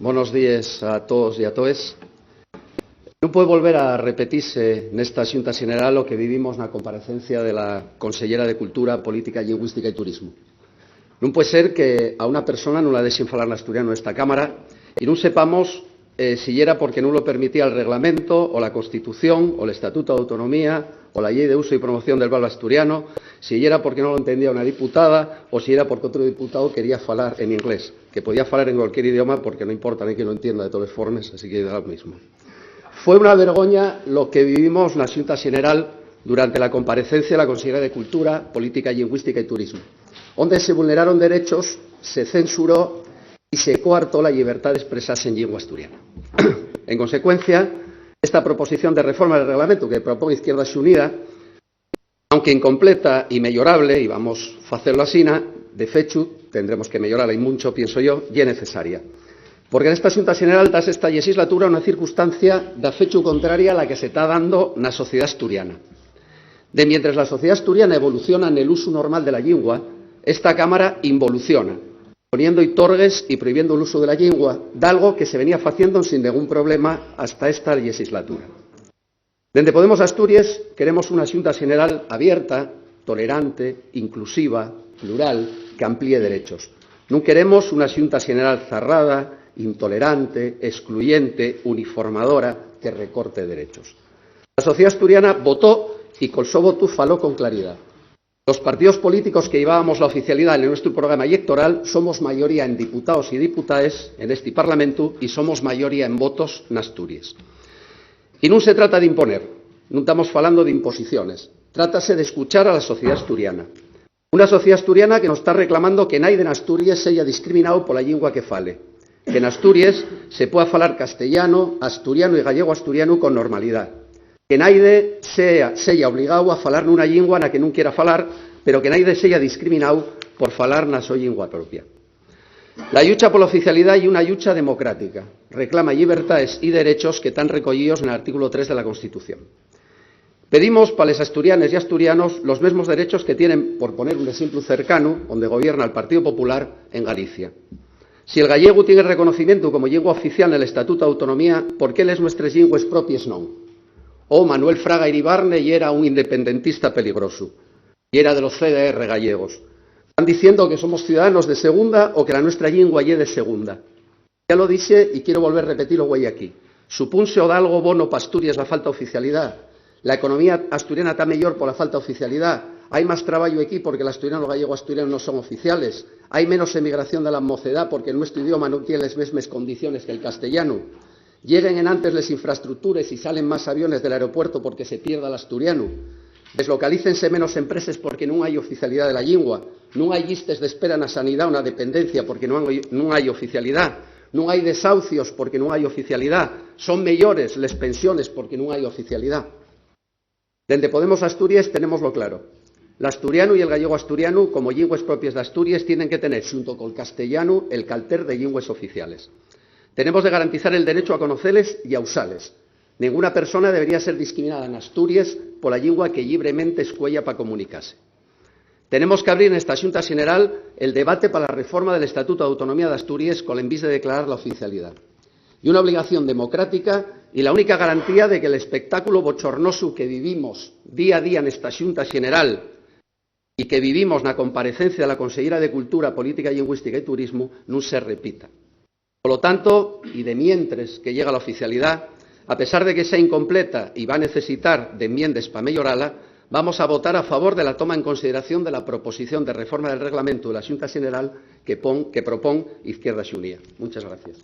Buenos días a todos y a todas. Non pode volver a repetirse nesta Xunta Xeneral o que vivimos na comparecencia de la consellera de Cultura, Política Lingüística e Turismo. Non pode ser que a unha persona non la deixen falar en asturiano nesta Cámara e non sepamos si era porque non lo permitía el reglamento o la Constitución o el Estatuto de Autonomía o la Ley de Uso y Promoción del Verbo Asturiano, si era porque non lo entendía unha diputada o si era porque outro diputado quería falar en inglés, que podía falar en cualquier idioma porque no importa ni que lo entienda de todas formas, así que da lo mismo. Fue una vergoña lo que vivimos na Xunta Xeneral durante la comparecencia de la consellera de Cultura, Política Lingüística y Turismo, onde se vulneraron derechos, se censuró y se coartó la libertad de expresarse en lengua asturiana. En consecuencia, esta proposición de reforma del reglamento que propone Izquierda Xunida, aunque incompleta y mejorable, y vamos a hacerlo así, de fechu tendremos que mejorarla y mucho, pienso yo, y es necesaria. Porque en esta Xunta Xeneral das esta legislatura una circunstancia de fechu contraria a la que se está dando na sociedad asturiana. De mientras la sociedad asturiana evoluciona en el uso normal de la lengua, esta Cámara involuciona, poniendo itorgues y prohibiendo el uso de la lengua, de algo que se venía haciendo sin ningún problema hasta esta legislatura. Desde Podemos Asturias queremos una Xunta Xeneral abierta, tolerante, inclusiva, plural, que amplíe derechos. Non queremos una Xunta Xeneral cerrada, intolerante, excluyente, uniformadora, que recorte derechos. La sociedad asturiana votó y con su voto faló con claridad. Los partidos políticos que llevábamos la oficialidad en nuestro programa electoral somos mayoría en diputados y diputadas en este Parlamento y somos mayoría en votos en Asturias. Y no se trata de imponer, no estamos hablando de imposiciones, trátase de escuchar a la sociedad asturiana. Una sociedad asturiana que nos está reclamando que nadie en Asturias sea discriminado por la lengua que fale, que en Asturias se pueda falar castellano, asturiano y gallego asturiano con normalidad, que nadie sea obligado a falar nunha lingua na que non quiera falar, pero que nadie sea discriminado por falar na súa lingua propia. La lucha por la oficialidad y una lucha democrática. Reclama libertades y derechos que están recogidos en el artículo 3 de la Constitución. Pedimos para los asturianes y asturianos los mismos derechos que tienen, por poner un ejemplo cercano, donde gobierna el Partido Popular en Galicia. Si el gallego tiene reconocimiento como lengua oficial en el Estatuto de Autonomía, ¿por qué las nuestras lenguas propias no? O Manuel Fraga Iribarne y era un independentista peligroso, y era de los CDR gallegos. Están diciendo que somos ciudadanos de segunda o que la nuestra lengua es de segunda. Ya lo dije y quiero volver a repetirlo hoy aquí. Supunse o da algo bono para Asturias la falta de oficialidad. La economía asturiana está mejor por la falta de oficialidad. Hay más trabajo aquí porque el asturiano y el gallego asturiano no son oficiales. Hay menos emigración de la mocedad porque nuestro idioma no tiene las mismas condiciones que el castellano. Lleguen en antes las infraestructuras y salen más aviones del aeropuerto porque se pierda el asturiano. Deslocalícense menos empresas porque non hai oficialidade da lingua, non hai listas de espera na sanidade ou na dependencia porque non hai oficialidade, non hai desahucios porque non hai oficialidade, son mellores les pensiones porque non hai oficialidade. Dende Podemos Asturias tenemoslo claro. El asturiano y el gallego asturiano, como lenguas propias de Asturias, tienen que tener, junto con el castellano, el calter de lenguas oficiales. Tenemos de garantizar el derecho a conocerles y a usarles. Ninguna persona debería ser discriminada en Asturias por la lengua que libremente escuella para comunicarse. Tenemos que abrir en esta Xunta Xeneral el debate para la reforma del Estatuto de Autonomía de Asturias con el envís de declarar la oficialidad. Y una obligación democrática y la única garantía de que el espectáculo bochornoso que vivimos día a día en esta Xunta Xeneral y que vivimos en la comparecencia de la consellera de Cultura, Política Lingüística y Turismo no se repita. Por lo tanto, y de mientras que llega la oficialidad, a pesar de que sea incompleta y va a necesitar de enmiendas para mejorarla, vamos a votar a favor de la toma en consideración de la proposición de reforma del reglamento de la Xunta Xeneral que propone Izquierda Xunida. Muchas gracias.